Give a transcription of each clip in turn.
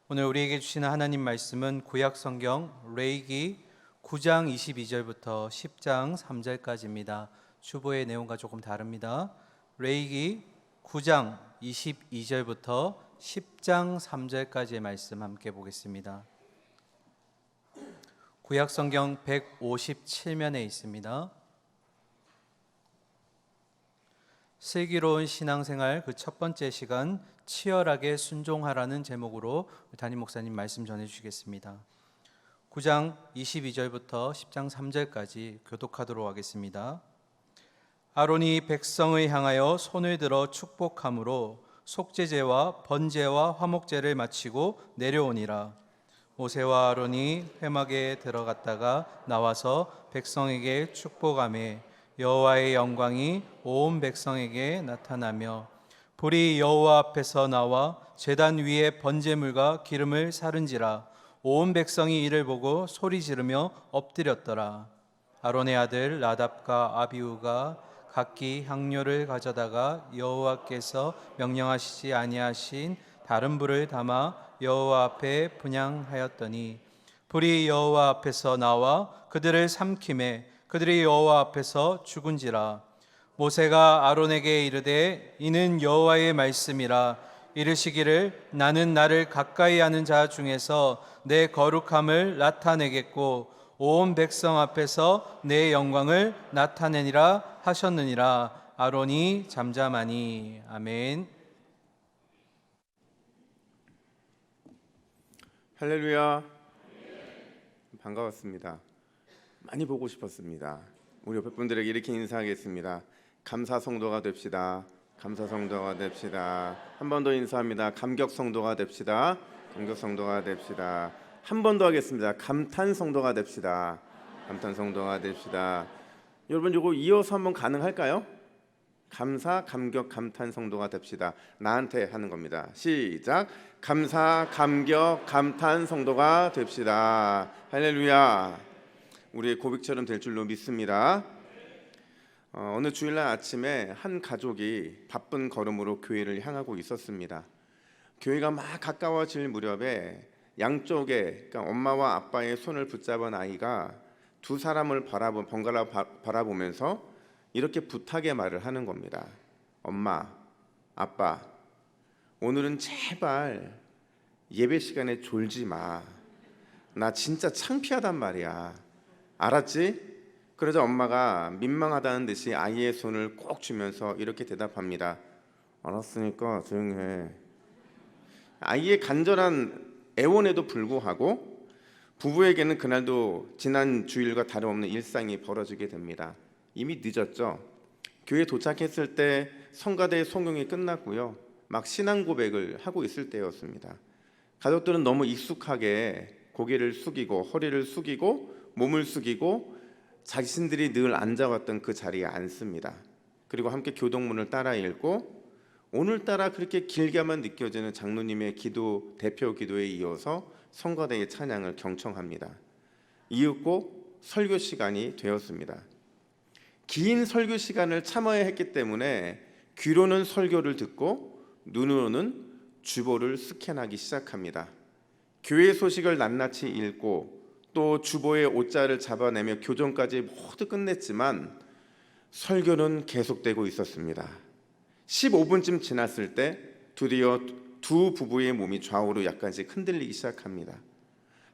오늘 우리에게 주시는 하나님 말씀은 구약 성경 레위기 9장 22절부터 10장 3절까지입니다. 주보의 내용과 조금 다릅니다. 레위기 9장 22절부터 10장 3절까지의 말씀 함께 보겠습니다. 구약 성경 157면에 있습니다. 슬기로운 신앙생활 그 첫 번째 시간 치열하게 순종하라는 제목으로 담임 목사님 말씀 전해 주시겠습니다. 9장 22절부터 10장 3절까지 교독하도록 하겠습니다. 아론이 백성을 향하여 손을 들어 축복함으로 속죄제와 번제와 화목제를 마치고 내려오니라. 모세와 아론이 회막에 들어갔다가 나와서 백성에게 축복하며 여호와의 영광이 온 백성에게 나타나며 불이 여호와 앞에서 나와 제단 위에 번제물과 기름을 사른지라. 온 백성이 이를 보고 소리 지르며 엎드렸더라. 아론의 아들 나답과 아비후가 각기 향료를 가져다가 여호와께서 명령하시지 아니하신 다른 불을 담아 여호와 앞에 분향하였더니 불이 여호와 앞에서 나와 그들을 삼키매 그들이 여호와 앞에서 죽은지라. 모세가 아론에게 이르되 이는 여호와의 말씀이라. 이르시기를 나는 나를 가까이 하는 자 중에서 내 거룩함을 나타내겠고 온 백성 앞에서 내 영광을 나타내니라 하셨느니라. 아론이 잠잠하니. 아멘. 할렐루야. 반가웠습니다. 많이 보고 싶었습니다. 우리 옆에 분들에게 이렇게 인사하겠습니다. 감사 성도가 됩시다. 감사 성도가 됩시다. 한 번 더 인사합니다. 감격 성도가 됩시다. 감격 성도가 됩시다. 한 번 더 하겠습니다. 감탄 성도가 됩시다. 감탄 성도가 됩시다. 여러분 이거 이어서 한번 가능할까요? 감사, 감격, 감탄 성도가 됩시다. 나한테 하는 겁니다. 시작. 감사, 감격, 감탄 성도가 됩시다. 할렐루야. 우리의 고백처럼 될 줄로 믿습니다. 어느 주일날 아침에 한 가족이 바쁜 걸음으로 교회를 향하고 있었습니다. 교회가 막 가까워질 무렵에 양쪽에 그러니까 엄마와 아빠의 손을 붙잡은 아이가 두 사람을 번갈아 바라보면서 이렇게 부탁의 말을 하는 겁니다. 엄마, 아빠, 오늘은 제발 예배 시간에 졸지 마. 나 진짜 창피하단 말이야. 알았지? 그러자 엄마가 민망하다는 듯이 아이의 손을 꼭 쥐면서 이렇게 대답합니다. 알았으니까 조용히 해. 아이의 간절한 애원에도 불구하고 부부에게는 그날도 지난 주일과 다름없는 일상이 벌어지게 됩니다. 이미 늦었죠. 교회에 도착했을 때 성가대의 송영이 끝났고요. 막 신앙 고백을 하고 있을 때였습니다. 가족들은 너무 익숙하게 고개를 숙이고 허리를 숙이고 몸을 숙이고 자신들이 늘 앉아왔던 그 자리에 앉습니다. 그리고 함께 교동문을 따라 읽고 오늘따라 그렇게 길게만 느껴지는 장로님의 기도, 대표 기도에 이어서 성가대의 찬양을 경청합니다. 이윽고 설교 시간이 되었습니다. 긴 설교 시간을 참아야 했기 때문에 귀로는 설교를 듣고 눈으로는 주보를 스캔하기 시작합니다. 교회 소식을 낱낱이 읽고 또 주보의 옷자를 잡아내며 교정까지 모두 끝냈지만 설교는 계속되고 있었습니다. 15분쯤 지났을 때 드디어 두 부부의 몸이 좌우로 약간씩 흔들리기 시작합니다.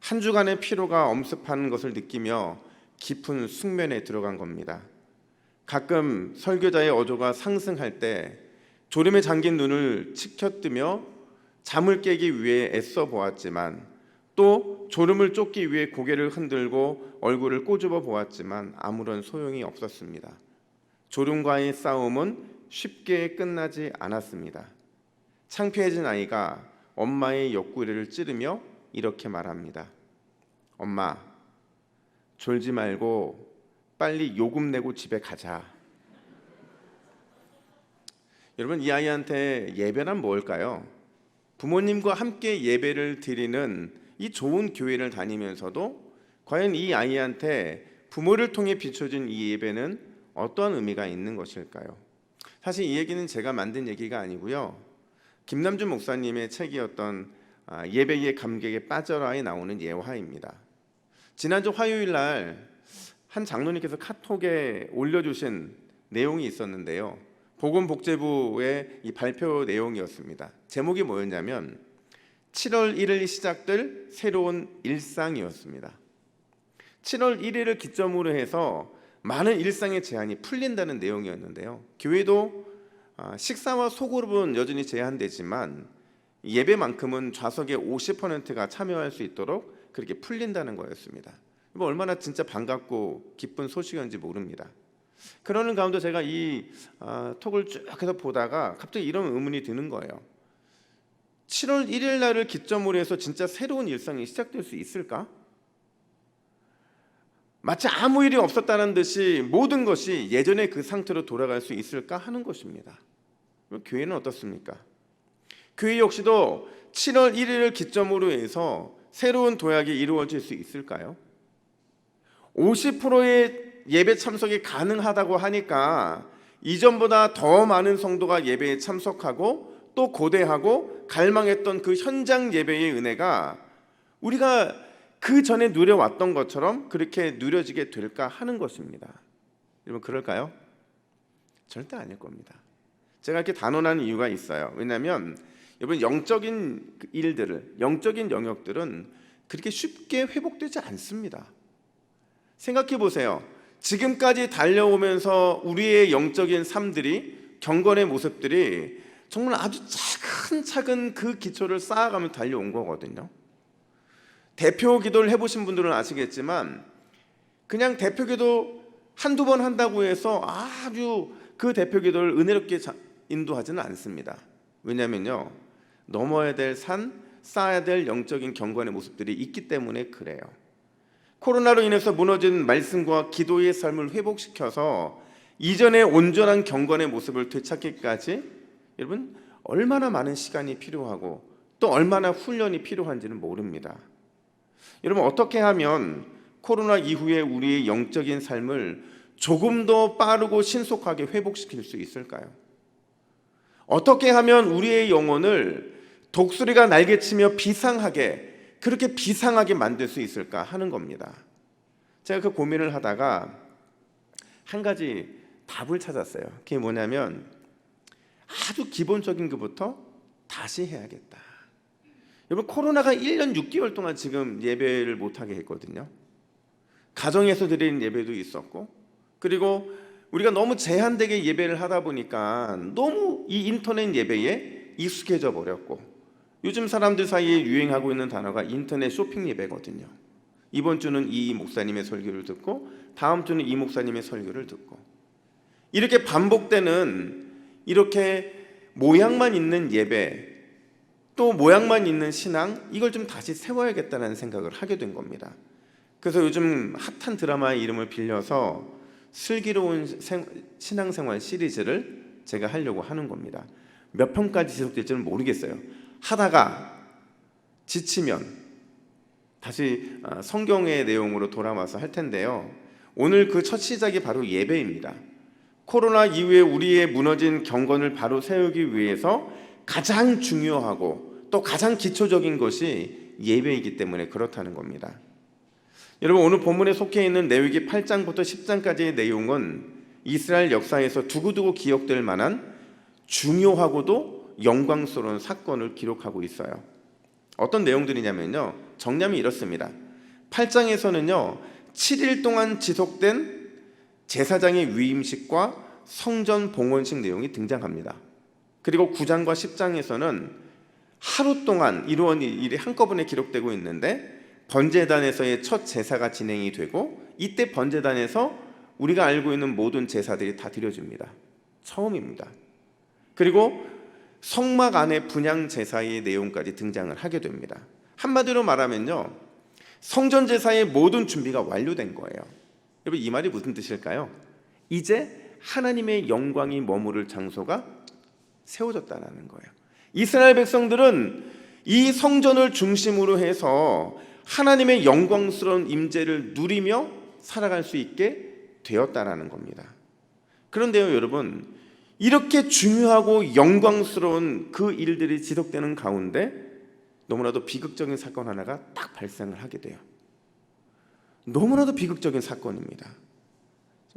한 주간의 피로가 엄습하는 것을 느끼며 깊은 숙면에 들어간 겁니다. 가끔 설교자의 어조가 상승할 때 졸음에 잠긴 눈을 치켜뜨며 잠을 깨기 위해 애써 보았지만 또 졸음을 쫓기 위해 고개를 흔들고 얼굴을 꼬집어 보았지만 아무런 소용이 없었습니다. 졸음과의 싸움은 쉽게 끝나지 않았습니다. 창피해진 아이가 엄마의 옆구리를 찌르며 이렇게 말합니다. 엄마, 졸지 말고 빨리 요금 내고 집에 가자. 여러분, 이 아이한테 예배란 뭘까요? 부모님과 함께 예배를 드리는 이 좋은 교회를 다니면서도 과연 이 아이한테 부모를 통해 비춰진 이 예배는 어떠한 의미가 있는 것일까요? 사실 이 얘기는 제가 만든 얘기가 아니고요. 김남준 목사님의 책이었던 예배의 감격에 빠져라에 나오는 예화입니다. 지난주 화요일 날 한 장로님께서 카톡에 올려주신 내용이 있었는데요. 보건복지부의 이 발표 내용이었습니다. 제목이 뭐였냐면 7월 1일 시작될 새로운 일상이었습니다. 7월 1일을 기점으로 해서 많은 일상의 제한이 풀린다는 내용이었는데요. 교회도 식사와 소그룹은 여전히 제한되지만 예배만큼은 좌석의 50%가 참여할 수 있도록 그렇게 풀린다는 거였습니다. 얼마나 진짜 반갑고 기쁜 소식인지 모릅니다. 그러는 가운데 제가 이 톡을 쭉 해서 보다가 갑자기 이런 의문이 드는 거예요. 7월 1일 날을 기점으로 해서 진짜 새로운 일상이 시작될 수 있을까? 마치 아무 일이 없었다는 듯이 모든 것이 예전의 그 상태로 돌아갈 수 있을까 하는 것입니다. 교회는 어떻습니까? 교회 역시도 7월 1일을 기점으로 해서 새로운 도약이 이루어질 수 있을까요? 50%의 예배 참석이 가능하다고 하니까 이전보다 더 많은 성도가 예배에 참석하고 또 고대하고 갈망했던 그 현장 예배의 은혜가 우리가 그 전에 누려왔던 것처럼 그렇게 누려지게 될까 하는 것입니다. 여러분 그럴까요? 절대 아닐 겁니다. 제가 이렇게 단언하는 이유가 있어요. 왜냐하면 여러분 영적인 일들을, 영적인 영역들은 그렇게 쉽게 회복되지 않습니다. 생각해 보세요. 지금까지 달려오면서 우리의 영적인 삶들이, 경건의 모습들이 정말 아주 차근차근 그 기초를 쌓아가며 달려온 거거든요. 대표 기도를 해보신 분들은 아시겠지만 그냥 대표 기도 한두 번 한다고 해서 아주 그 대표 기도를 은혜롭게 인도하지는 않습니다. 왜냐하면요, 넘어야 될 산, 쌓아야 될 영적인 경건의 모습들이 있기 때문에 그래요. 코로나로 인해서 무너진 말씀과 기도의 삶을 회복시켜서 이전의 온전한 경건의 모습을 되찾기까지 여러분 얼마나 많은 시간이 필요하고 또 얼마나 훈련이 필요한지는 모릅니다. 여러분 어떻게 하면 코로나 이후에 우리의 영적인 삶을 조금 더 빠르고 신속하게 회복시킬 수 있을까요? 어떻게 하면 우리의 영혼을 독수리가 날개치며 그렇게 비상하게 만들 수 있을까 하는 겁니다. 제가 그 고민을 하다가 한 가지 답을 찾았어요. 그게 뭐냐면 아주 기본적인 것부터 다시 해야겠다. 여러분 코로나가 1년 6개월 동안 지금 예배를 못하게 했거든요. 가정에서 드리는 예배도 있었고, 그리고 우리가 너무 제한되게 예배를 하다 보니까 너무 이 인터넷 예배에 익숙해져 버렸고, 요즘 사람들 사이에 유행하고 있는 단어가 인터넷 쇼핑 예배거든요. 이번 주는 이 목사님의 설교를 듣고 다음 주는 이 목사님의 설교를 듣고, 이렇게 반복되는 이렇게 모양만 있는 예배, 또 모양만 있는 신앙, 이걸 좀 다시 세워야겠다는 생각을 하게 된 겁니다. 그래서 요즘 핫한 드라마의 이름을 빌려서 슬기로운 신앙생활 시리즈를 제가 하려고 하는 겁니다. 몇 편까지 지속될지는 모르겠어요. 하다가 지치면 다시 성경의 내용으로 돌아와서 할 텐데요. 오늘 그 첫 시작이 바로 예배입니다. 코로나 이후에 우리의 무너진 경건을 바로 세우기 위해서 가장 중요하고 또 가장 기초적인 것이 예배이기 때문에 그렇다는 겁니다. 여러분 오늘 본문에 속해 있는 레위기 8장부터 10장까지의 내용은 이스라엘 역사에서 두고두고 기억될 만한 중요하고도 영광스러운 사건을 기록하고 있어요. 어떤 내용들이냐면요, 정리하면 이렇습니다. 8장에서는요 7일 동안 지속된 제사장의 위임식과 성전 봉헌식 내용이 등장합니다. 그리고 9장과 10장에서는 하루 동안 이루어진 일이 한꺼번에 기록되고 있는데, 번제단에서의 첫 제사가 진행이 되고 이때 번제단에서 우리가 알고 있는 모든 제사들이 다 드려집니다. 처음입니다. 그리고 성막 안의 분향 제사의 내용까지 등장을 하게 됩니다. 한마디로 말하면요, 성전 제사의 모든 준비가 완료된 거예요. 여러분 이 말이 무슨 뜻일까요? 이제 하나님의 영광이 머무를 장소가 세워졌다는 거예요. 이스라엘 백성들은 이 성전을 중심으로 해서 하나님의 영광스러운 임재를 누리며 살아갈 수 있게 되었다라는 겁니다. 그런데요 여러분, 이렇게 중요하고 영광스러운 그 일들이 지속되는 가운데 너무나도 비극적인 사건 하나가 딱 발생을 하게 돼요. 너무나도 비극적인 사건입니다.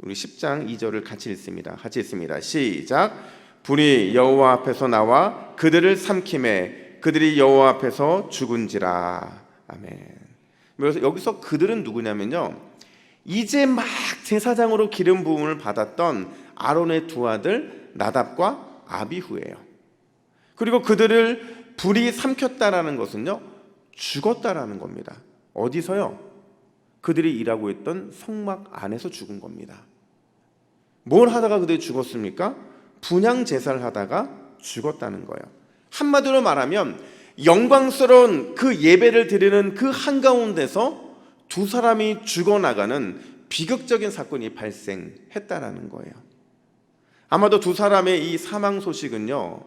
우리 10장 2절을 같이 읽습니다. 같이 읽습니다. 시작. 불이 여호와 앞에서 나와 그들을 삼키매 그들이 여호와 앞에서 죽은지라. 아멘. 그래서 여기서 그들은 누구냐면요, 이제 막 제사장으로 기름 부음을 받았던 아론의 두 아들 나답과 아비후예요. 그리고 그들을 불이 삼켰다라는 것은요, 죽었다라는 겁니다. 어디서요? 그들이 일하고 있던 성막 안에서 죽은 겁니다. 뭘 하다가 그들이 죽었습니까? 분향 제사를 하다가 죽었다는 거예요. 한마디로 말하면 영광스러운 그 예배를 드리는 그 한가운데서 두 사람이 죽어나가는 비극적인 사건이 발생했다라는 거예요. 아마도 두 사람의 이 사망 소식은요,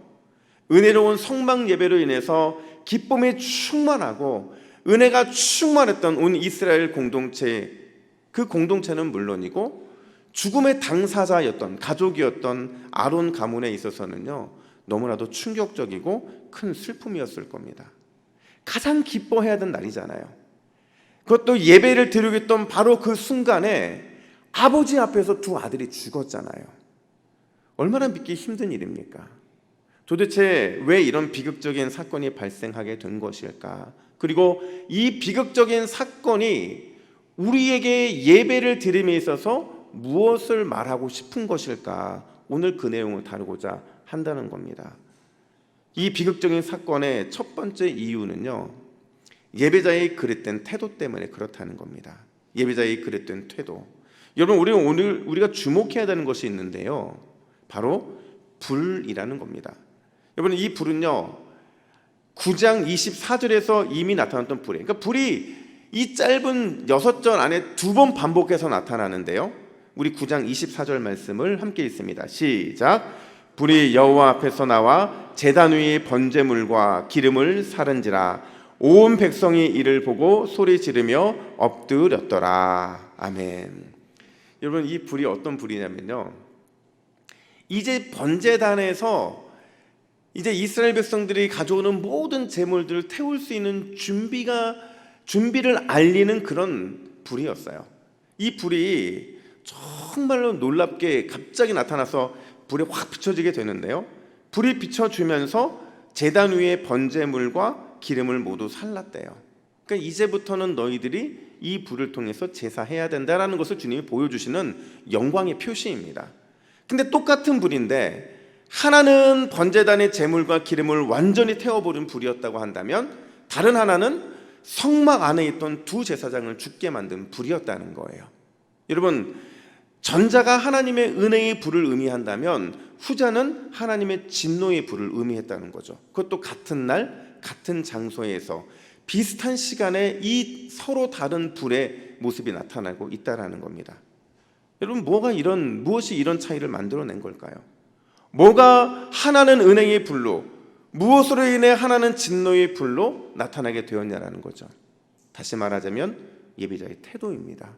은혜로운 성막 예배로 인해서 기쁨이 충만하고 은혜가 충만했던 온 이스라엘 공동체, 그 공동체는 물론이고 죽음의 당사자였던 가족이었던 아론 가문에 있어서는요, 너무나도 충격적이고 큰 슬픔이었을 겁니다. 가장 기뻐해야 하던 날이잖아요. 그것도 예배를 드리겠던 바로 그 순간에 아버지 앞에서 두 아들이 죽었잖아요. 얼마나 믿기 힘든 일입니까? 도대체 왜 이런 비극적인 사건이 발생하게 된 것일까? 그리고 이 비극적인 사건이 우리에게 예배를 드림에 있어서 무엇을 말하고 싶은 것일까? 오늘 그 내용을 다루고자 한다는 겁니다. 이 비극적인 사건의 첫 번째 이유는요, 예배자의 그릇된 태도 때문에 그렇다는 겁니다. 예배자의 그릇된 태도. 여러분, 오늘 우리가 주목해야 되는 것이 있는데요, 바로 불이라는 겁니다. 여러분, 이 불은요 9장 24절에서 이미 나타났던 불이에요. 그러니까 불이 이 짧은 6절 안에 2번 반복해서 나타나는데요, 우리 9장 24절 말씀을 함께 읽습니다. 시작. 불이 여호와 앞에서 나와 제단 위의 번제물과 기름을 사른지라 온 백성이 이를 보고 소리 지르며 엎드렸더라. 아멘. 여러분, 이 불이 어떤 불이냐면요, 이제 번제단에서 이제 이스라엘 백성들이 가져오는 모든 제물들을 태울 수 있는 준비를 알리는 그런 불이었어요. 이 불이 정말로 놀랍게 갑자기 나타나서 불에 확 비춰지게 되는데요, 불이 비춰주면서 제단 위에 번제물과 기름을 모두 살랐대요. 그러니까 이제부터는 너희들이 이 불을 통해서 제사해야 된다라는 것을 주님이 보여주시는 영광의 표시입니다. 근데 똑같은 불인데 하나는 번제단의 제물과 기름을 완전히 태워버린 불이었다고 한다면 다른 하나는 성막 안에 있던 두 제사장을 죽게 만든 불이었다는 거예요. 여러분, 전자가 하나님의 은혜의 불을 의미한다면 후자는 하나님의 진노의 불을 의미했다는 거죠. 그것도 같은 날 같은 장소에서 비슷한 시간에 이 서로 다른 불의 모습이 나타나고 있다는 겁니다. 여러분, 무엇이 이런 차이를 만들어낸 걸까요? 뭐가 하나는 은혜의 불로, 무엇으로 인해 하나는 진노의 불로 나타나게 되었냐라는 거죠. 다시 말하자면 예배자의 태도입니다.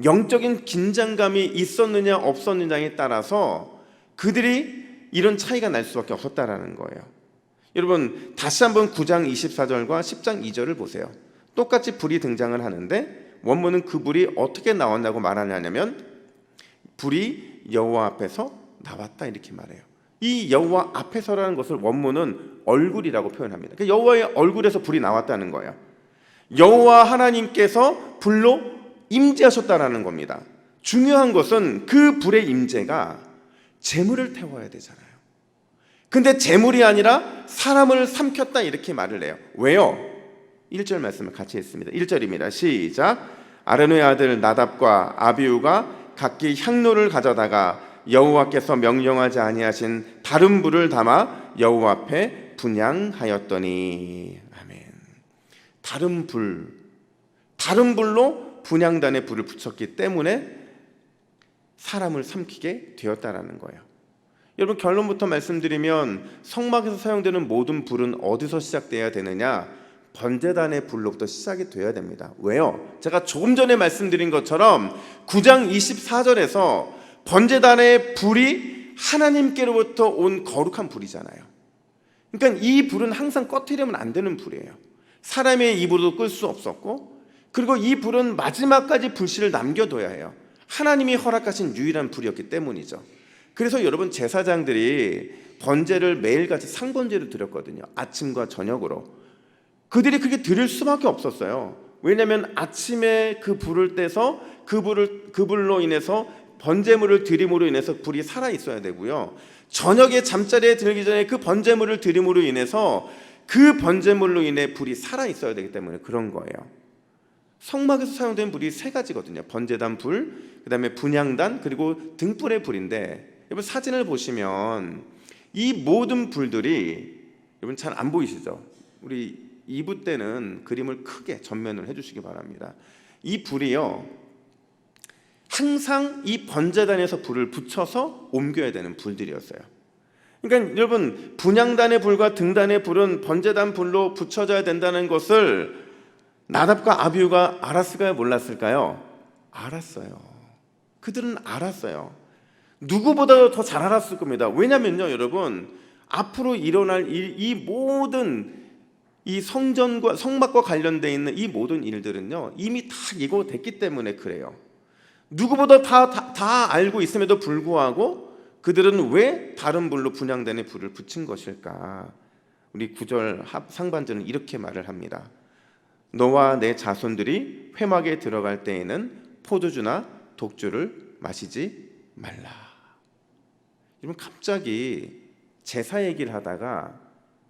영적인 긴장감이 있었느냐 없었느냐에 따라서 그들이 이런 차이가 날 수밖에 없었다라는 거예요. 여러분, 다시 한번 9장 24절과 10장 2절을 보세요. 똑같이 불이 등장을 하는데 원문은 그 불이 어떻게 나왔냐고 말하냐면 불이 여호와 앞에서 나왔다 이렇게 말해요. 이 여호와 앞에서라는 것을 원문은 얼굴이라고 표현합니다. 그러니까 여호와의 얼굴에서 불이 나왔다는 거예요. 여호와 하나님께서 불로 임재하셨다라는 겁니다. 중요한 것은 그 불의 임재가 재물을 태워야 되잖아요. 근데 재물이 아니라 사람을 삼켰다 이렇게 말을 해요. 왜요? 1절 말씀을 같이 했습니다. 1절입니다. 시작. 아론의 아들 나답과 아비후가 각기 향로를 가져다가 여호와께서 명령하지 아니하신 다른 불을 담아 여호와 앞에 분향하였더니. 아멘. 다른 불로 분향단에 불을 붙였기 때문에 사람을 삼키게 되었다라는 거예요. 여러분, 결론부터 말씀드리면 성막에서 사용되는 모든 불은 어디서 시작돼야 되느냐? 번제단의 불로부터 시작이 돼야 됩니다. 왜요? 제가 조금 전에 말씀드린 것처럼 9장 24절에서 번제단의 불이 하나님께로부터 온 거룩한 불이잖아요. 그러니까 이 불은 항상 꺼트리면 안 되는 불이에요. 사람의 입으로도 끌 수 없었고, 그리고 이 불은 마지막까지 불씨를 남겨둬야 해요. 하나님이 허락하신 유일한 불이었기 때문이죠. 그래서 여러분, 제사장들이 번제를 매일같이 상번제를 드렸거든요. 아침과 저녁으로. 그들이 그게 드릴 수밖에 없었어요. 왜냐하면 아침에 그 불을 떼서 그 불로 인해서 번제물을 드림으로 인해서 불이 살아 있어야 되고요. 저녁에 잠자리에 들기 전에 그 번제물을 드림으로 인해서 그 번제물로 인해 불이 살아 있어야 되기 때문에 그런 거예요. 성막에서 사용된 불이 세 가지거든요. 번제단 불, 그다음에 분향단, 그리고 등불의 불인데, 여러분 사진을 보시면 이 모든 불들이, 여러분 잘 안 보이시죠? 우리 2부 때는 그림을 크게 전면을 해주시기 바랍니다. 이 불이요, 항상 이 번제단에서 불을 붙여서 옮겨야 되는 불들이었어요. 그러니까 여러분, 분향단의 불과 등단의 불은 번제단 불로 붙여져야 된다는 것을 나답과 아비후가 알았을까요? 몰랐을까요? 알았어요. 그들은 알았어요. 누구보다도 더 잘 알았을 겁니다. 왜냐면요, 여러분, 앞으로 일어날 이 모든 이 성전과 성막과 관련되어 있는 이 모든 일들은요, 이미 다 예고됐기 때문에 그래요. 누구보다 다 알고 있음에도 불구하고 그들은 왜 다른 불로 분향단의 불을 붙인 것일까? 우리 9절 상반절은 이렇게 말을 합니다. 너와 내 자손들이 회막에 들어갈 때에는 포도주나 독주를 마시지 말라. 여러분, 갑자기 제사 얘기를 하다가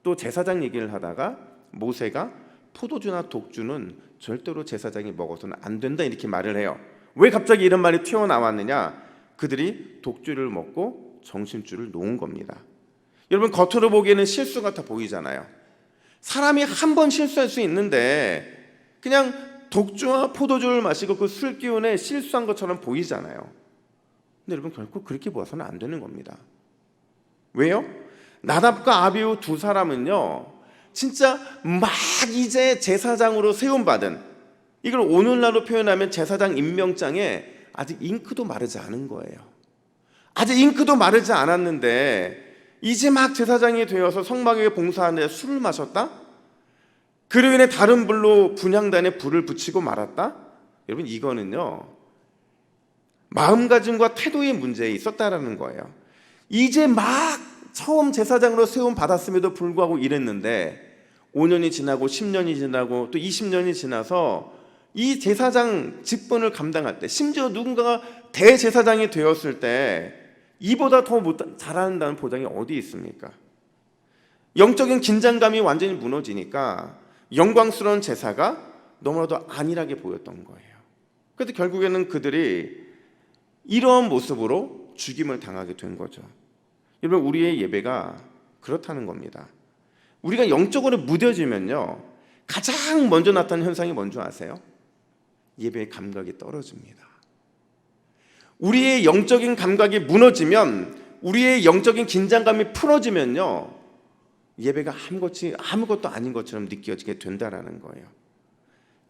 또 제사장 얘기를 하다가 모세가 포도주나 독주는 절대로 제사장이 먹어서는 안 된다 이렇게 말을 해요. 왜 갑자기 이런 말이 튀어나왔느냐? 그들이 독주를 먹고 정신줄을 놓은 겁니다. 여러분, 겉으로 보기에는 실수 같아 보이잖아요. 사람이 한 번 실수할 수 있는데 그냥 독주와 포도주를 마시고 그 술 기운에 실수한 것처럼 보이잖아요. 근데 여러분, 결코 그렇게 보아서는 안 되는 겁니다. 왜요? 나답과 아비후 두 사람은요, 진짜 막 이제 제사장으로 세움받은, 이걸 오늘날로 표현하면 제사장 임명장에 아직 잉크도 마르지 않은 거예요. 아직 잉크도 마르지 않았는데 이제 막 제사장이 되어서 성막에 봉사하는데 술을 마셨다? 그로 인해 다른 불로 분향단에 불을 붙이고 말았다? 여러분, 이거는요, 마음가짐과 태도의 문제에 있었다라는 거예요. 이제 막 처음 제사장으로 세움 받았음에도 불구하고 이랬는데 5년이 지나고 10년이 지나고 또 20년이 지나서 이 제사장 직분을 감당할 때, 심지어 누군가가 대제사장이 되었을 때 이보다 더 잘한다는 보장이 어디 있습니까? 영적인 긴장감이 완전히 무너지니까 영광스러운 제사가 너무나도 안일하게 보였던 거예요. 그래서 결국에는 그들이 이러한 모습으로 죽임을 당하게 된 거죠. 여러분, 우리의 예배가 그렇다는 겁니다. 우리가 영적으로 무뎌지면요, 가장 먼저 나타나는 현상이 뭔지 아세요? 예배의 감각이 떨어집니다. 우리의 영적인 감각이 무너지면, 우리의 영적인 긴장감이 풀어지면요, 예배가 아무것도 아닌 것처럼 느껴지게 된다라는 거예요.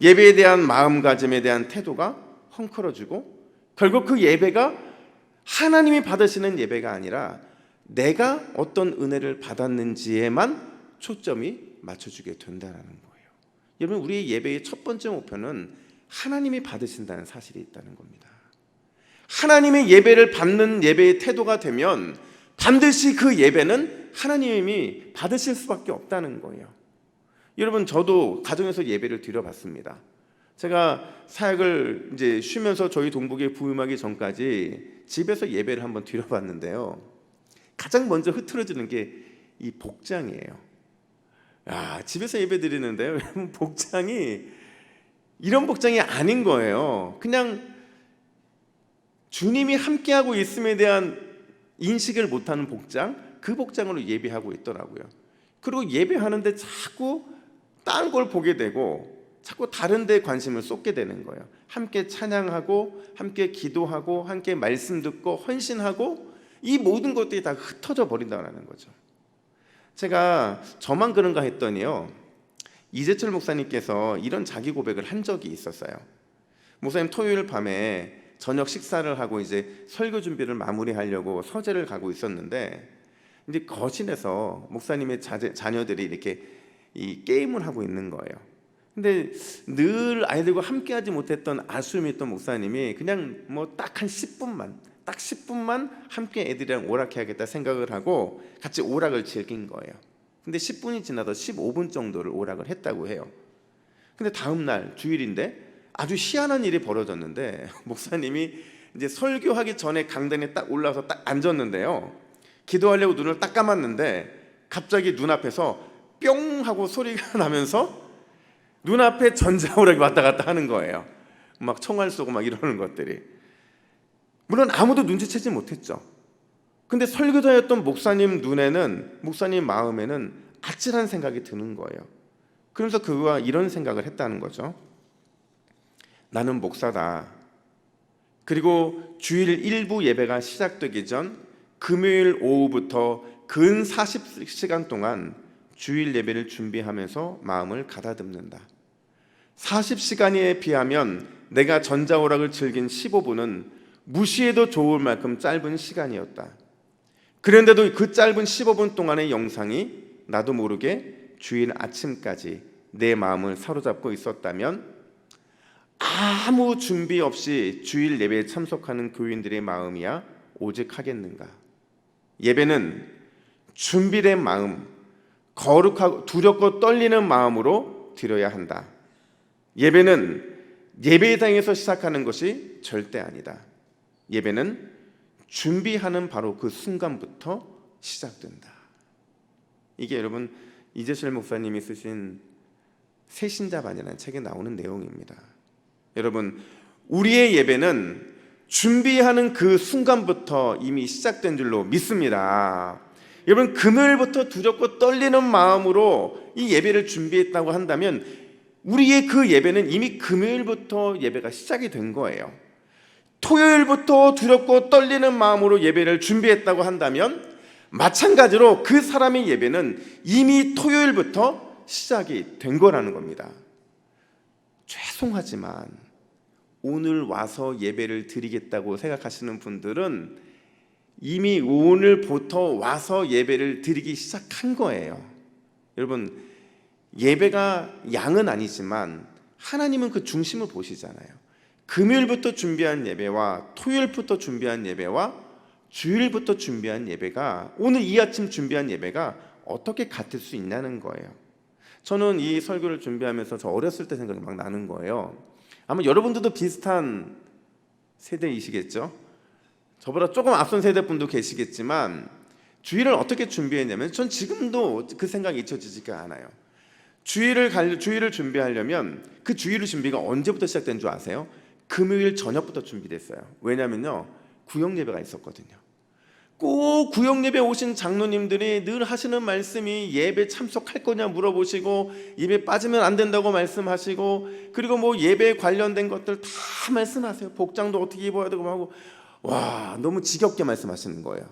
예배에 대한 마음가짐에 대한 태도가 헝클어지고, 결국 그 예배가 하나님이 받으시는 예배가 아니라 내가 어떤 은혜를 받았는지에만 초점이 맞춰지게 된다라는 거예요. 여러분, 우리의 예배의 첫 번째 목표는 하나님이 받으신다는 사실이 있다는 겁니다. 하나님의 예배를 받는 예배의 태도가 되면 반드시 그 예배는 하나님이 받으실 수밖에 없다는 거예요. 여러분, 저도 가정에서 예배를 드려봤습니다. 제가 사역을 이제 쉬면서 저희 동북에 부임하기 전까지 집에서 예배를 한번 드려봤는데요, 가장 먼저 흐트러지는 게 이 복장이에요. 집에서 예배 드리는데요, 여러분, 복장이 이런 복장이 아닌 거예요. 그냥 주님이 함께하고 있음에 대한 인식을 못하는 복장, 그 복장으로 예배하고 있더라고요. 그리고 예배하는데 자꾸 다른 걸 보게 되고 자꾸 다른 데 관심을 쏟게 되는 거예요. 함께 찬양하고 함께 기도하고 함께 말씀 듣고 헌신하고 이 모든 것들이 다 흩어져 버린다는 거죠. 제가 저만 그런가 했더니요, 이재철 목사님께서 이런 자기 고백을 한 적이 있었어요. 목사님, 토요일 밤에 저녁 식사를 하고 이제 설교 준비를 마무리하려고 서재를 가고 있었는데 이제 거실에서 목사님의 자녀들이 이렇게 이 게임을 하고 있는 거예요. 근데 늘 아이들과 함께하지 못했던 아쉬움이 있던 목사님이 그냥 뭐 딱 한 10분만 함께 애들이랑 오락해야겠다 생각을 하고 같이 오락을 즐긴 거예요. 근데 10분이 지나서 15분 정도를 오락을 했다고 해요. 근데 다음 날 주일인데 아주 희한한 일이 벌어졌는데 목사님이 이제 설교하기 전에 강단에 딱 올라와서 딱 앉았는데요. 기도하려고 눈을 딱 감았는데 갑자기 눈앞에서 뿅 하고 소리가 나면서 눈앞에 전자오락이 왔다 갔다 하는 거예요. 막 총알 쏘고 막 이러는 것들이. 물론 아무도 눈치채지 못했죠. 근데 설교자였던 목사님 눈에는, 목사님 마음에는 아찔한 생각이 드는 거예요. 그러면서 그가 이런 생각을 했다는 거죠. 나는 목사다. 그리고 주일 일부 예배가 시작되기 전 금요일 오후부터 근 40시간 동안 주일 예배를 준비하면서 마음을 가다듬는다. 40시간에 비하면 내가 전자오락을 즐긴 15분은 무시해도 좋을 만큼 짧은 시간이었다. 그런데도 그 짧은 15분 동안의 영상이 나도 모르게 주일 아침까지 내 마음을 사로잡고 있었다면 아무 준비 없이 주일 예배에 참석하는 교인들의 마음이야 오직 하겠는가? 예배는 준비된 마음, 거룩하고 두렵고 떨리는 마음으로 드려야 한다. 예배는 예배당에서 시작하는 것이 절대 아니다. 예배는 준비하는 바로 그 순간부터 시작된다. 이게 여러분 이재철 목사님이 쓰신 새신자반이라는 책에 나오는 내용입니다. 여러분, 우리의 예배는 준비하는 그 순간부터 이미 시작된 줄로 믿습니다. 여러분, 금요일부터 두렵고 떨리는 마음으로 이 예배를 준비했다고 한다면 우리의 그 예배는 이미 금요일부터 예배가 시작이 된 거예요. 토요일부터 두렵고 떨리는 마음으로 예배를 준비했다고 한다면 마찬가지로 그 사람의 예배는 이미 토요일부터 시작이 된 거라는 겁니다. 죄송하지만 오늘 와서 예배를 드리겠다고 생각하시는 분들은 이미 오늘부터 와서 예배를 드리기 시작한 거예요. 여러분, 예배가 양은 아니지만 하나님은 그 중심을 보시잖아요. 금요일부터 준비한 예배와 토요일부터 준비한 예배와 주일부터 준비한 예배가, 오늘 이 아침 준비한 예배가 어떻게 같을 수 있냐는 거예요. 저는 이 설교를 준비하면서 저 어렸을 때 생각이 막 나는 거예요. 아마 여러분들도 비슷한 세대이시겠죠? 저보다 조금 앞선 세대분도 계시겠지만 주일을 어떻게 준비했냐면 전 지금도 그 생각이 잊혀지지가 않아요. 주일을 준비하려면 그 주일의 준비가 언제부터 시작된 줄 아세요? 금요일 저녁부터 준비됐어요. 왜냐면요, 구역 예배가 있었거든요. 꼭 구역 예배 오신 장로님들이 늘 하시는 말씀이 예배 참석할 거냐 물어보시고 예배 빠지면 안 된다고 말씀하시고, 그리고 뭐 예배 관련된 것들 다 말씀하세요. 복장도 어떻게 입어야 되고 하고, 와, 너무 지겹게 말씀하시는 거예요.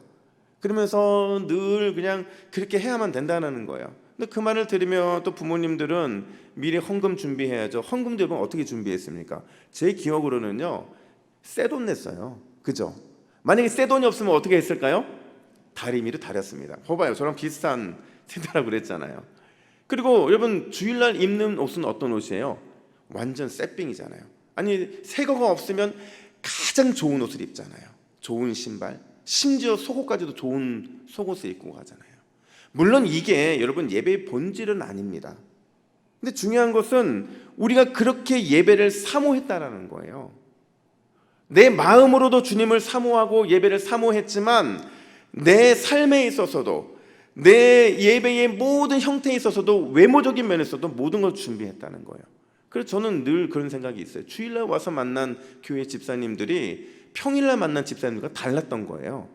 그러면서 늘 그냥 그렇게 해야만 된다는 거예요. 근데 그 말을 들으면 또 부모님들은 미리 헌금 준비해야죠. 헌금도 여러분 어떻게 준비했습니까? 제 기억으로는요, 새 돈 냈어요. 그죠? 만약에 새 돈이 없으면 어떻게 했을까요? 다리미를 다렸습니다. 봐봐요, 저랑 비슷한 세대라고 그랬잖아요. 그리고 여러분, 주일날 입는 옷은 어떤 옷이에요? 완전 새삥이잖아요. 아니, 새 거가 없으면 가장 좋은 옷을 입잖아요. 좋은 신발, 심지어 속옷까지도 좋은 속옷을 입고 가잖아요. 물론 이게 여러분 예배의 본질은 아닙니다. 근데 중요한 것은 우리가 그렇게 예배를 사모했다라는 거예요. 내 마음으로도 주님을 사모하고 예배를 사모했지만 내 삶에 있어서도, 내 예배의 모든 형태에 있어서도, 외모적인 면에서도 모든 걸 준비했다는 거예요. 그래서 저는 늘 그런 생각이 있어요. 주일날 와서 만난 교회 집사님들이 평일날 만난 집사님들과 달랐던 거예요.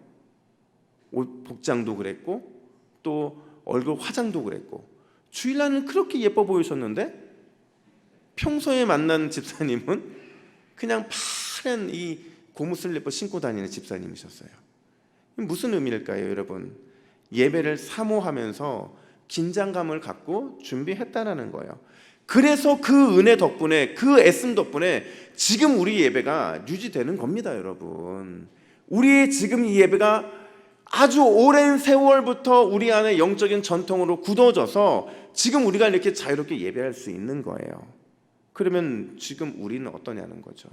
옷 복장도 그랬고 또 얼굴 화장도 그랬고, 주일날은 그렇게 예뻐 보이셨는데 평소에 만난 집사님은 그냥 파란 이 고무 슬리퍼 신고 다니는 집사님이셨어요. 무슨 의미일까요, 여러분? 예배를 사모하면서 긴장감을 갖고 준비했다라는 거예요. 그래서 그 은혜 덕분에, 그 애씀 덕분에 지금 우리 예배가 유지되는 겁니다, 여러분. 우리의 지금 이 예배가 아주 오랜 세월부터 우리 안에 영적인 전통으로 굳어져서 지금 우리가 이렇게 자유롭게 예배할 수 있는 거예요. 그러면 지금 우리는 어떠냐는 거죠.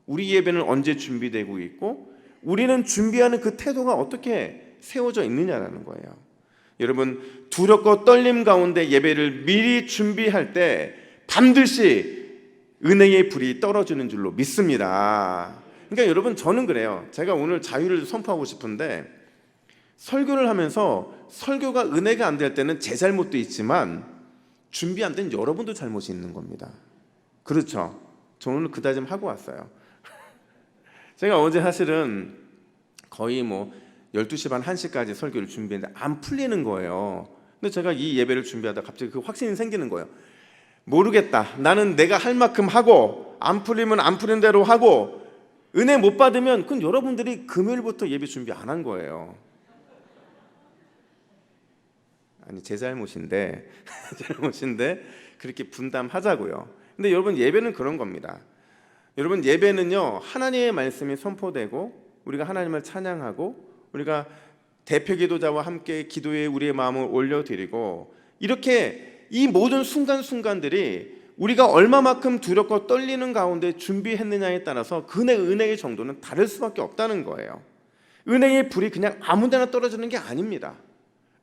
우리 예배는 언제 준비되고 있고 우리는 준비하는 그 태도가 어떻게 세워져 있느냐라는 거예요. 여러분, 두렵고 떨림 가운데 예배를 미리 준비할 때 반드시 은혜의 불이 떨어지는 줄로 믿습니다. 그러니까 여러분, 저는 그래요. 제가 오늘 자유를 선포하고 싶은데 설교를 하면서 설교가 은혜가 안 될 때는 제 잘못도 있지만 준비 안 된 여러분도 잘못이 있는 겁니다. 그렇죠? 저는 그 다짐 하고 왔어요. 제가 어제 사실은 거의 12시 반 1시까지 설교를 준비했는데 안 풀리는 거예요. 근데 제가 이 예배를 준비하다 갑자기 그 확신이 생기는 거예요. 모르겠다. 나는 내가 할 만큼 하고 안 풀리면 안 풀린 대로 하고 은혜 못 받으면 그건 여러분들이 금요일부터 예배 준비 안 한 거예요. 아니, 제 잘못인데 그렇게 분담하자고요. 근데 여러분, 예배는 그런 겁니다. 여러분, 예배는요, 하나님의 말씀이 선포되고 우리가 하나님을 찬양하고 우리가 대표 기도자와 함께 기도에 우리의 마음을 올려드리고 이렇게 이 모든 순간순간들이 우리가 얼마만큼 두렵고 떨리는 가운데 준비했느냐에 따라서 그 은혜의 정도는 다를 수밖에 없다는 거예요. 은혜의 불이 그냥 아무 데나 떨어지는 게 아닙니다.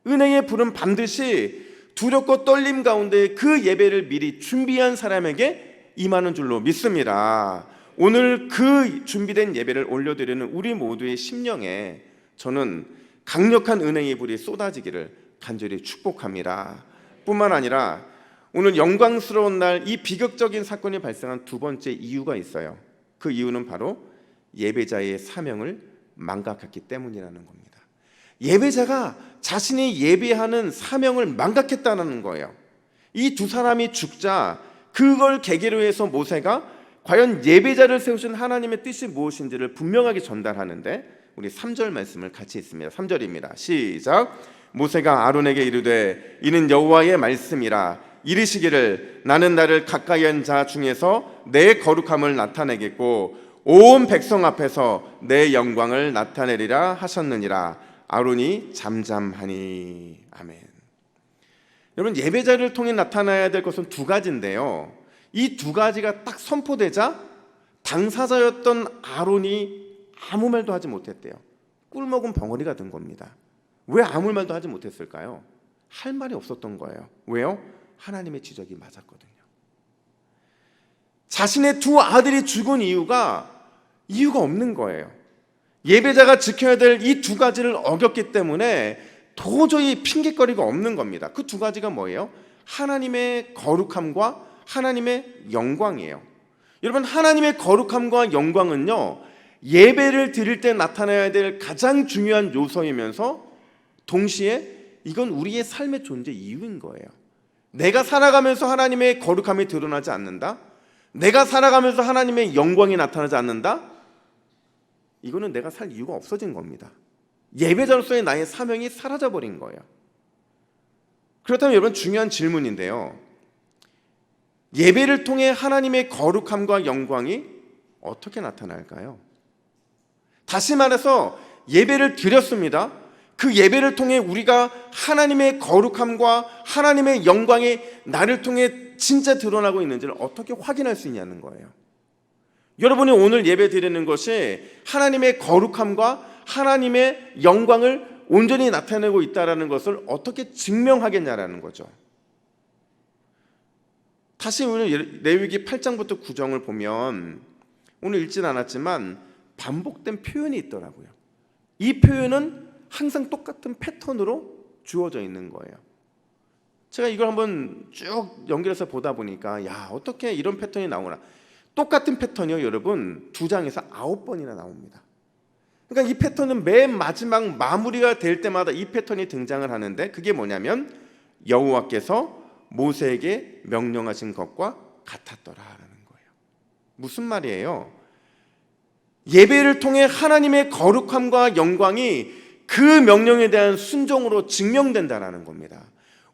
은혜의 불은 반드시 두렵고 떨림 가운데 그 예배를 미리 준비한 사람에게 임하는 줄로 믿습니다. 오늘 그 준비된 예배를 올려드리는 우리 모두의 심령에 저는 강력한 은혜의 불이 쏟아지기를 간절히 축복합니다. 뿐만 아니라 오늘 영광스러운 날 이 비극적인 사건이 발생한 두 번째 이유가 있어요. 그 이유는 바로 예배자의 사명을 망각했기 때문이라는 겁니다. 예배자가 자신이 예배하는 사명을 망각했다는 거예요. 이 두 사람이 죽자 그걸 계기로 해서 모세가 과연 예배자를 세우신 하나님의 뜻이 무엇인지를 분명하게 전달하는데 우리 3절 말씀을 같이 읽습니다. 3절입니다. 시작. 모세가 아론에게 이르되 이는 여호와의 말씀이라 이르시기를 나는 나를 가까이 한 자 중에서 내 거룩함을 나타내겠고 온 백성 앞에서 내 영광을 나타내리라 하셨느니라. 아론이 잠잠하니. 아멘. 여러분, 예배자를 통해 나타나야 될 것은 두 가지인데요, 이 두 가지가 딱 선포되자 당사자였던 아론이 아무 말도 하지 못했대요. 꿀먹은 벙어리가 된 겁니다. 왜 아무 말도 하지 못했을까요? 할 말이 없었던 거예요. 왜요? 하나님의 지적이 맞았거든요. 자신의 두 아들이 죽은 이유가 없는 거예요. 예배자가 지켜야 될 이 두 가지를 어겼기 때문에 도저히 핑계거리가 없는 겁니다. 그 두 가지가 뭐예요? 하나님의 거룩함과 하나님의 영광이에요. 여러분, 하나님의 거룩함과 영광은요, 예배를 드릴 때 나타나야 될 가장 중요한 요소이면서 동시에 이건 우리의 삶의 존재 이유인 거예요. 내가 살아가면서 하나님의 거룩함이 드러나지 않는다? 내가 살아가면서 하나님의 영광이 나타나지 않는다? 이거는 내가 살 이유가 없어진 겁니다. 예배자로서의 나의 사명이 사라져버린 거예요. 그렇다면 여러분, 중요한 질문인데요, 예배를 통해 하나님의 거룩함과 영광이 어떻게 나타날까요? 다시 말해서 예배를 드렸습니다. 그 예배를 통해 우리가 하나님의 거룩함과 하나님의 영광이 나를 통해 진짜 드러나고 있는지를 어떻게 확인할 수 있냐는 거예요. 여러분이 오늘 예배 드리는 것이 하나님의 거룩함과 하나님의 영광을 온전히 나타내고 있다는 것을 어떻게 증명하겠냐라는 거죠. 다시 오늘 레위기 8장부터 9장을 보면 오늘 읽진 않았지만 반복된 표현이 있더라고요. 이 표현은 항상 똑같은 패턴으로 주어져 있는 거예요. 제가 이걸 한번 쭉 연결해서 보다 보니까 야, 어떻게 이런 패턴이 나오나. 똑같은 패턴이요, 여러분. 2장에서 9번이나 나옵니다. 그러니까 이 패턴은 맨 마지막 마무리가 될 때마다 이 패턴이 등장을 하는데 그게 뭐냐면 여호와께서 모세에게 명령하신 것과 같았더라라는 거예요. 무슨 말이에요? 예배를 통해 하나님의 거룩함과 영광이 그 명령에 대한 순종으로 증명된다라는 겁니다.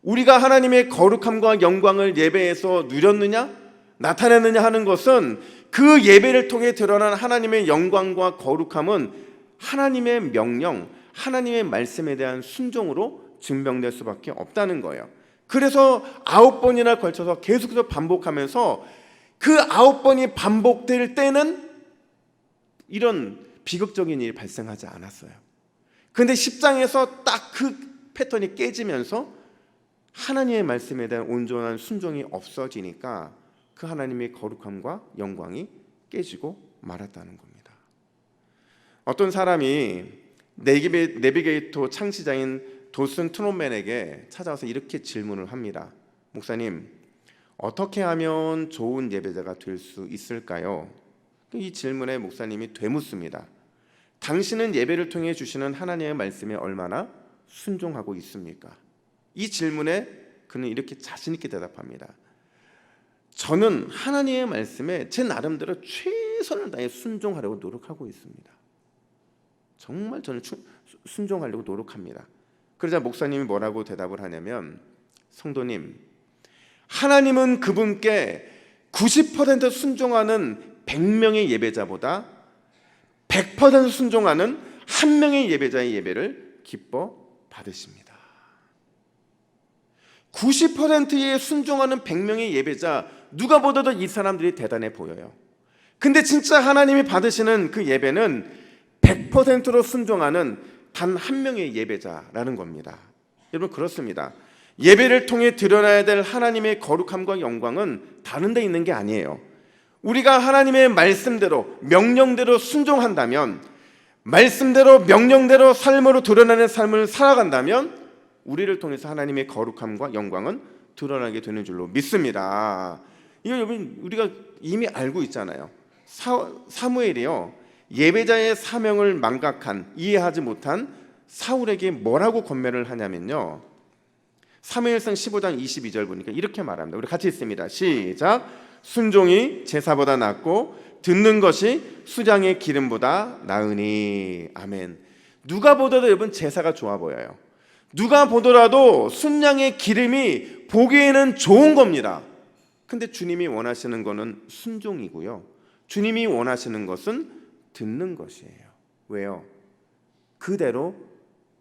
우리가 하나님의 거룩함과 영광을 예배에서 누렸느냐, 나타냈느냐 하는 것은 그 예배를 통해 드러난 하나님의 영광과 거룩함은 하나님의 명령, 하나님의 말씀에 대한 순종으로 증명될 수밖에 없다는 거예요. 그래서 9번이나 걸쳐서 계속해서 반복하면서 그 9번이 반복될 때는 이런 비극적인 일이 발생하지 않았어요. 그런데 10장에서 딱 그 패턴이 깨지면서 하나님의 말씀에 대한 온전한 순종이 없어지니까 그 하나님의 거룩함과 영광이 깨지고 말았다는 겁니다. 어떤 사람이 내비게이터 창시자인 도슨 트롯맨에게 찾아와서 이렇게 질문을 합니다. 목사님, 어떻게 하면 좋은 예배자가 될 수 있을까요? 이 질문에 목사님이 되묻습니다. 당신은 예배를 통해 주시는 하나님의 말씀에 얼마나 순종하고 있습니까? 이 질문에 그는 이렇게 자신 있게 대답합니다. 저는 하나님의 말씀에 제 나름대로 최선을 다해 순종하려고 노력하고 있습니다. 정말 저는 순종하려고 노력합니다. 그러자 목사님이 뭐라고 대답을 하냐면, 성도님, 하나님은 그분께 90% 순종하는 100명의 예배자보다 100% 순종하는 한 명의 예배자의 예배를 기뻐 받으십니다. 90%에 순종하는 100명의 예배자, 누가 보더라도 이 사람들이 대단해 보여요. 근데 진짜 하나님이 받으시는 그 예배는 100%로 순종하는 단 한 명의 예배자라는 겁니다. 여러분, 그렇습니다. 예배를 통해 드러나야 될 하나님의 거룩함과 영광은 다른 데 있는 게 아니에요. 우리가 하나님의 말씀대로 명령대로 순종한다면, 말씀대로 명령대로 삶으로 드러나는 삶을 살아간다면 우리를 통해서 하나님의 거룩함과 영광은 드러나게 되는 줄로 믿습니다. 이거 여러분 우리가 이미 알고 있잖아요. 사무엘이요, 예배자의 사명을 망각한, 이해하지 못한 사울에게 뭐라고 권면을 하냐면요, 사무엘상 15장 22절 보니까 이렇게 말합니다. 우리 같이 읽습니다. 시작. 순종이 제사보다 낫고 듣는 것이 수장의 기름보다 나으니. 아멘. 누가 보더라도 여러분 제사가 좋아 보여요. 누가 보더라도 순양의 기름이 보기에는 좋은 겁니다. 근데 주님이 원하시는 것은 순종이고요, 주님이 원하시는 것은 듣는 것이에요. 왜요? 그대로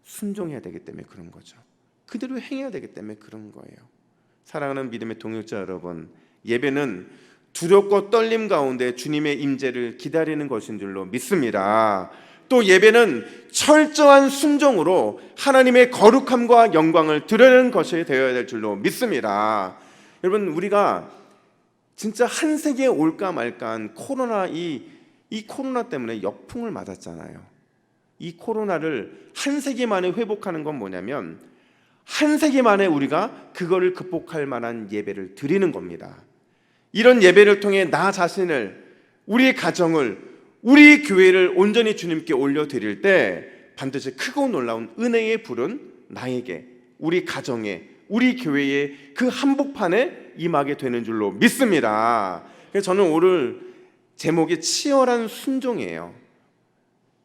순종해야 되기 때문에 그런 거죠. 그대로 행해야 되기 때문에 그런 거예요. 사랑하는 믿음의 동역자 여러분, 예배는 두렵고 떨림 가운데 주님의 임재를 기다리는 것인 줄로 믿습니다. 또 예배는 철저한 순종으로 하나님의 거룩함과 영광을 드러내는 것이 되어야 될 줄로 믿습니다. 여러분, 우리가 진짜 한 세기에 올까 말까한 코로나, 이 코로나 때문에 역풍을 맞았잖아요. 이 코로나를 한 세기 만에 회복하는 건 뭐냐면, 한 세기 만에 우리가 그거를 극복할 만한 예배를 드리는 겁니다. 이런 예배를 통해 나 자신을, 우리 가정을, 우리 교회를 온전히 주님께 올려드릴 때 반드시 크고 놀라운 은혜의 불은 나에게, 우리 가정에, 우리 교회에 그 한복판에 임하게 되는 줄로 믿습니다. 그래서 저는 오늘 제목이 치열한 순종이에요.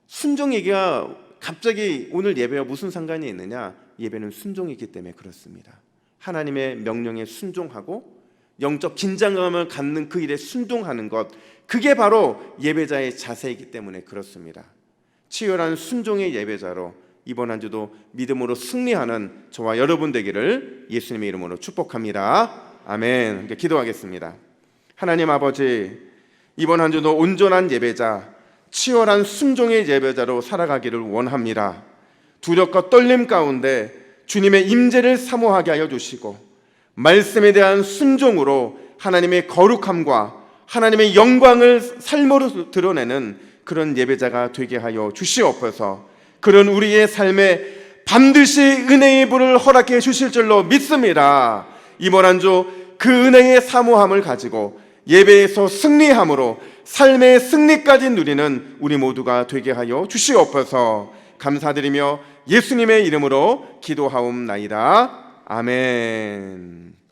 순종 얘기가 갑자기 오늘 예배와 무슨 상관이 있느냐? 예배는 순종이기 때문에 그렇습니다. 하나님의 명령에 순종하고 영적 긴장감을 갖는 그 일에 순종하는 것, 그게 바로 예배자의 자세이기 때문에 그렇습니다. 치열한 순종의 예배자로 이번 한 주도 믿음으로 승리하는 저와 여러분 되기를 예수님의 이름으로 축복합니다. 아멘. 함께 기도하겠습니다. 하나님 아버지, 이번 한 주도 온전한 예배자, 치열한 순종의 예배자로 살아가기를 원합니다. 두렵고 떨림 가운데 주님의 임재를 사모하게 하여 주시고, 말씀에 대한 순종으로 하나님의 거룩함과 하나님의 영광을 삶으로 드러내는 그런 예배자가 되게 하여 주시옵소서. 그런 우리의 삶에 반드시 은혜의 불을 허락해 주실 줄로 믿습니다. 이번 한 주 그 은혜의 사모함을 가지고 예배에서 승리함으로 삶의 승리까지 누리는 우리 모두가 되게 하여 주시옵소서. 감사드리며 예수님의 이름으로 기도하옵나이다. 아멘.